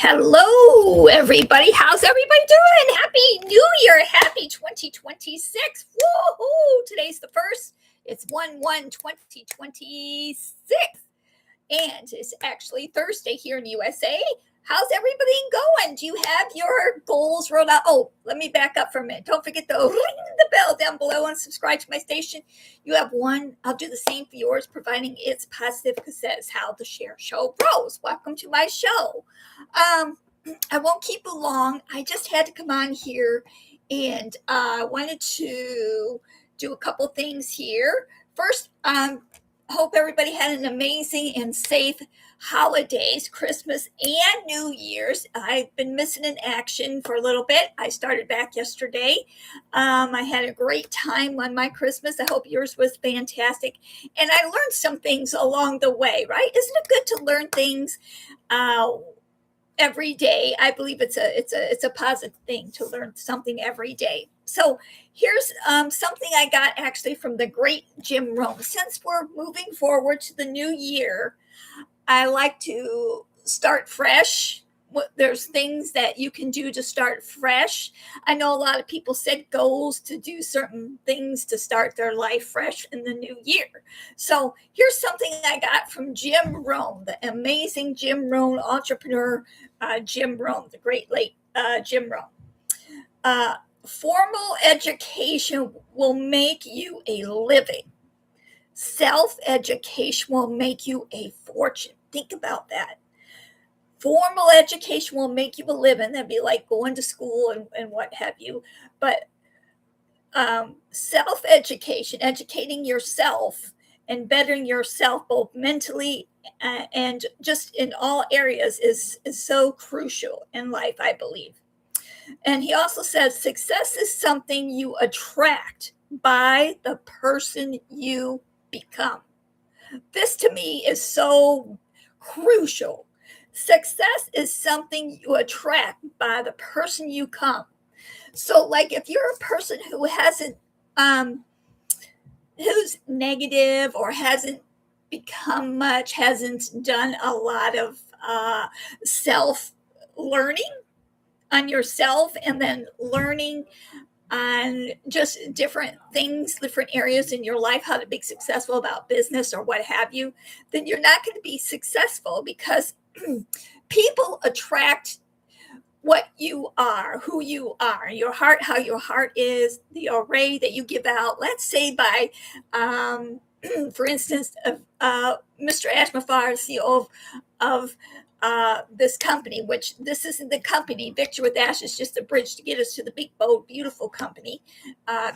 Hello, everybody. How's everybody doing? Happy New Year. Happy 2026. Woohoo. Today's the first. It's 1/1/2026. And it's actually Thursday here in the USA. How's everybody going? Do you have your goals rolled out? Oh, let me back up for a minute. Don't forget to ring the bell down below and subscribe to my station. You have one. I'll do the same for yours, providing it's positive, because that's how the share show grows. Welcome to my show. I won't keep it long. I just had to come on here and wanted to do a couple things here. First, hope everybody had an amazing and safe holidays, Christmas and New Year's. I've been missing in action for a little bit. I started back yesterday. I had a great time on my Christmas. I hope yours was fantastic. And I learned some things along the way, right? Isn't it good to learn things every day? I believe it's a positive thing to learn something every day. So here's something I got actually from the great Jim Rohn. Since we're moving forward to the new year, I like to start fresh. There's things that you can do to start fresh. I know a lot of people set goals to do certain things to start their life fresh in the new year. So here's something I got from Jim Rohn, the amazing Jim Rohn entrepreneur, Jim Rohn, the great late Jim Rohn. Formal education will make you a living. Self-education will make you a fortune. Think about that. Formal education will make you a living. That'd be like going to school and what have you. But self-education, educating yourself and bettering yourself both mentally and just in all areas is so crucial in life, I believe. And he also says success is something you attract by the person you become. This to me is so crucial. Success is something you attract by the person you become. So, like, if you're a person who hasn't, who's negative or hasn't become much, hasn't done a lot of self learning on yourself, and then learning on just different things, different areas in your life, how to be successful about business or what have you, then you're not going to be successful, because people attract what you are, who you are, your heart, how your heart is, the array that you give out. Let's say by, for instance, Mr. Ashmafar, CEO of this company, which this isn't the company. Victor with Ash is just a bridge to get us to the big, bold, beautiful company,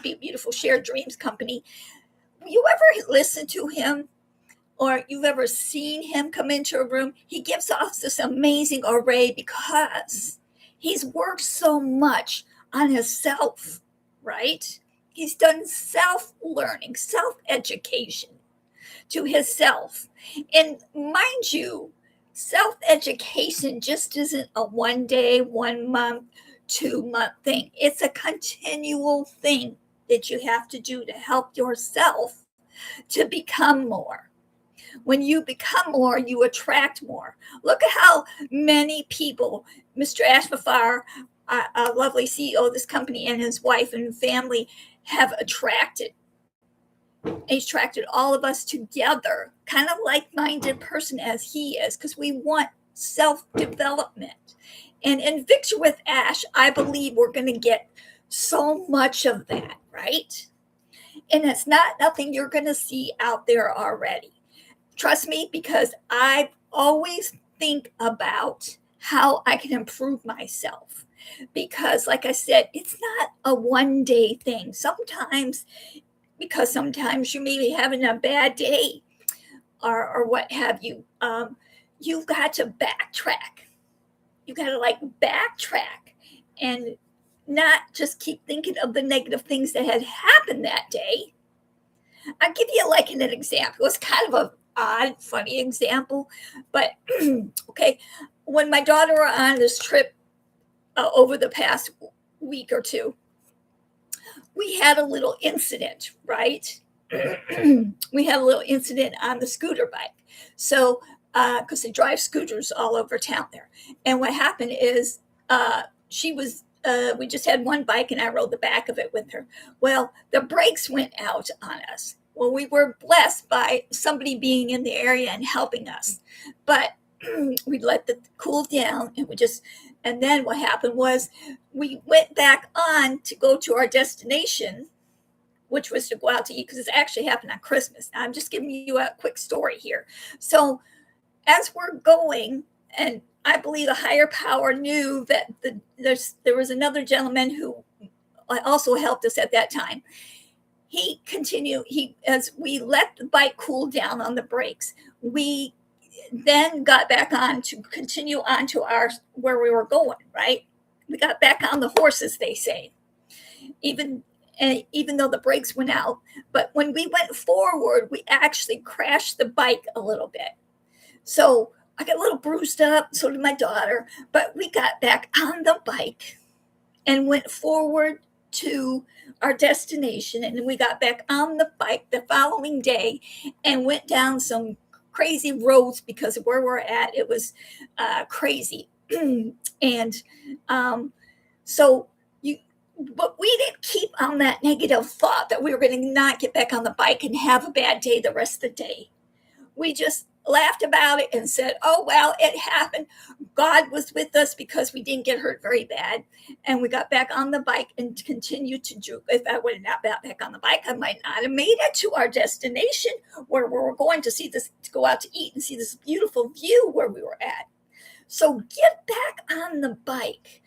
beautiful shared dreams company. You ever listen to him, or you've ever seen him come into a room? He gives off this amazing array because he's worked so much on himself, right? He's done self-learning, self-education to himself. And mind you, self-education just isn't a 1 day, 1 month, 2 month thing. It's a continual thing that you have to do to help yourself to become more. When you become more, you attract more. Look at how many people Mr. Ashmafar, a lovely CEO of this company, and his wife and family have attracted. He's attracted all of us together, kind of like-minded person as he is, because we want self-development. And in Victor with Ash, I believe we're going to get so much of that, right? And it's not nothing you're going to see out there already. Trust me, because I always think about how I can improve myself. Because, like I said, it's not a 1 day thing. Sometimes you may be having a bad day or what have you. You've got to backtrack. You've got to backtrack and not just keep thinking of the negative things that had happened that day. I'll give you an example. It's kind of a odd, funny example, but okay. When my daughter were on this trip over the past week or two, we had a little incident, right? We had a little incident on the scooter bike. So because they drive scooters all over town there. And what happened is we just had one bike and I rode the back of it with her. Well, the brakes went out on us. Well, we were blessed by somebody being in the area and helping us, but we let it cool down and then what happened was we went back on to go to our destination, which was to go out to eat because it actually happened on Christmas. Now, I'm just giving you a quick story here. So as we're going, and I believe a higher power knew that there was another gentleman who also helped us at that time. As we let the bike cool down on the brakes, we then got back on to continue on to where we were going, right? We got back on the horses, they say, even though the brakes went out. But when we went forward, we actually crashed the bike a little bit. So I got a little bruised up, so did my daughter, but we got back on the bike and went forward to our destination. And then we got back on the bike the following day and went down some crazy roads because of where we're at. It was crazy. And but we didn't keep on that negative thought that we were going to not get back on the bike and have a bad day the rest of the day. We just laughed about it and said, oh, well, it happened. God was with us because we didn't get hurt very bad. And we got back on the bike and continued to do. If I would have not got back on the bike, I might not have made it to our destination where we were going to go out to eat and see this beautiful view where we were at. So get back on the bike.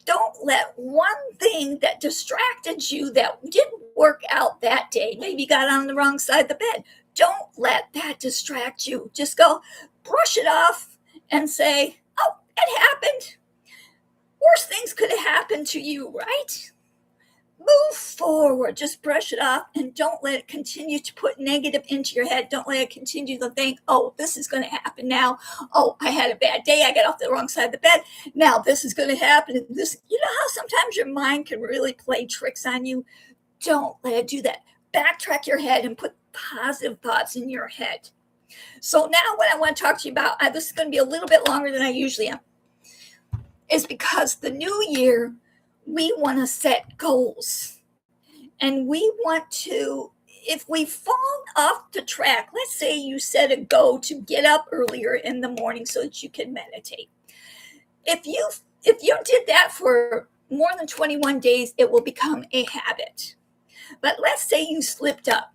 Don't let one thing that distracted you that didn't work out that day, maybe you got on the wrong side of the bed, don't let that distract you. Just go brush it off and say, oh, it happened. Worse things could have happened to you, right? Move forward. Just brush it off and don't let it continue to put negative into your head. Don't let it continue to think, oh, this is going to happen now. Oh, I had a bad day. I got off the wrong side of the bed. Now this is going to happen. You know how sometimes your mind can really play tricks on you? Don't let it do that. Backtrack your head and put positive thoughts in your head. So now what I want to talk to you about, this is going to be a little bit longer than I usually am, is because the new year, we want to set goals. And we want to, if we fall off the track, let's say you set a goal to get up earlier in the morning so that you can meditate. If you did that for more than 21 days, it will become a habit. But let's say you slipped up.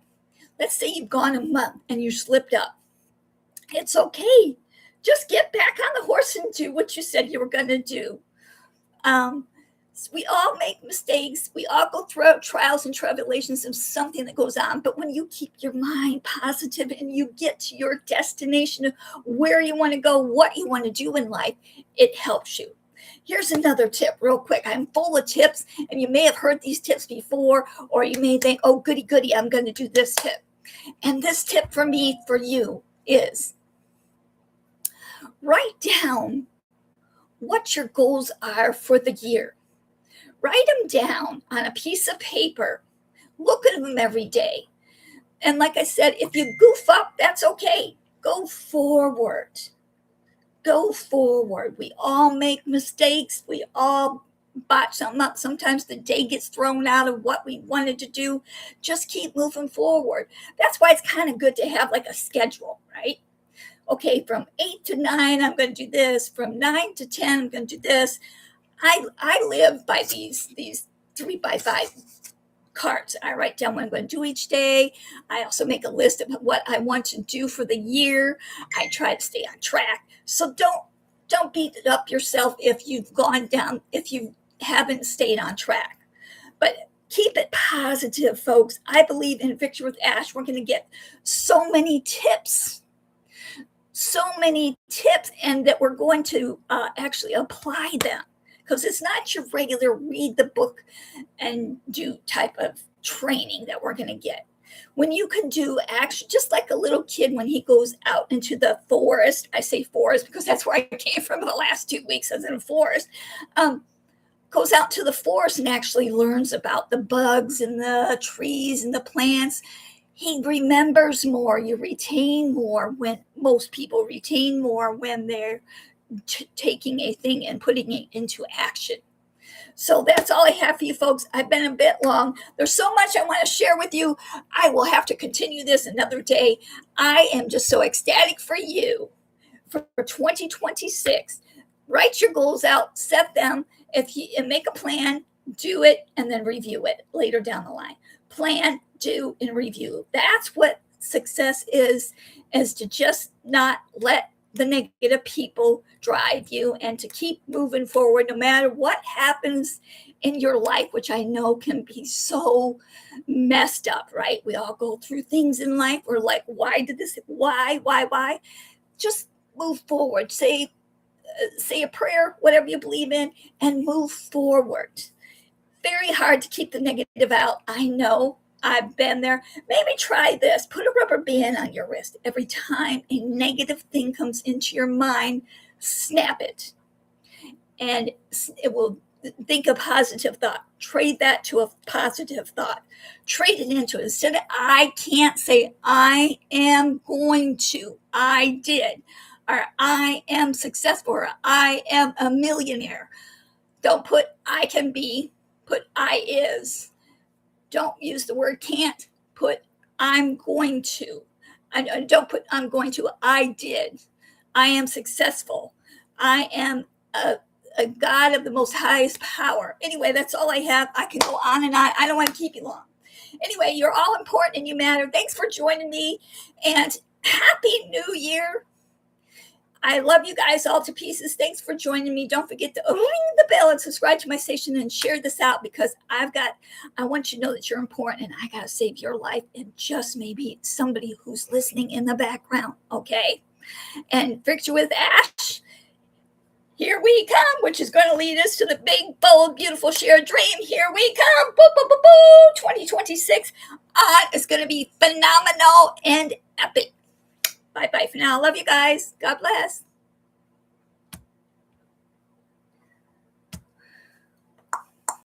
Let's say you've gone a month and you slipped up. It's okay. Just get back on the horse and do what you said you were going to do. We all make mistakes. We all go through trials and tribulations of something that goes on. But when you keep your mind positive and you get to your destination of where you want to go, what you want to do in life, it helps you. Here's another tip real quick. I'm full of tips, and you may have heard these tips before, or you may think, oh, goody, goody, I'm going to do this tip. And this tip for me, for you, is write down what your goals are for the year. Write them down on a piece of paper. Look at them every day. And like I said, if you goof up, that's okay. Go forward. Go forward. We all make mistakes. We all botch something up. Sometimes the day gets thrown out of what we wanted to do. Just keep moving forward. That's why it's kind of good to have like a schedule, right? Okay, from 8 to 9, I'm going to do this. From 9 to 10, I'm going to do this. I live by these 3x5 cards. I write down what I'm going to do each day. I also make a list of what I want to do for the year. I try to stay on track. So don't beat it up yourself if you've gone down, if you haven't stayed on track. But keep it positive, folks. I believe in Victory with Ash, we're going to get so many tips, and that we're going to actually apply them. Because it's not your regular read the book and do type of training that we're going to get. When you can do action, just like a little kid when he goes out into the forest, I say forest because that's where I came from the last 2 weeks. I was in a forest, goes out to the forest and actually learns about the bugs and the trees and the plants. he remembers more. You retain more when most people retain more when they're taking a thing and putting it into action. So that's all I have for you folks. I've been a bit long. There's so much I want to share with you. I will have to continue this another day. I am just so ecstatic for you for 2026. Write your goals out, set them, and make a plan, do it, and then review it later down the line. Plan, do, and review. That's what success is to just not let the negative people drive you and to keep moving forward no matter what happens in your life, which I know can be so messed up, right? We all go through things in life. We're like, why did this? Why? Just move forward. Say a prayer, whatever you believe in, and move forward. Very hard to keep the negative out. I know. I've been there. Maybe try this. Put a rubber band on your wrist. Every time a negative thing comes into your mind, snap it. And it will think a positive thought. Trade that to a positive thought. Trade it into it. Instead of I can't, say I am going to. I did. Or I am successful. Or I am a millionaire. Don't put I can be. Put I is. Don't use the word can't. Put I'm going to. Don't put I'm going to. I did. I am successful. I am a God of the most highest power. Anyway, that's all I have. I can go on and on. I don't want to keep you long. Anyway, you're all important and you matter. Thanks for joining me, and Happy New Year. I love you guys all to pieces. Thanks for joining me. Don't forget to ring the bell and subscribe to my station and share this out, because I want you to know that you're important, and I got to save your life and just maybe somebody who's listening in the background. Okay. And Victory with Ash, here we come, which is going to lead us to the big, bold, beautiful shared dream. Here we come. Boo, boo, boo, boo. 2026 is going to be phenomenal and epic. Bye-bye for now. Love you guys. God bless.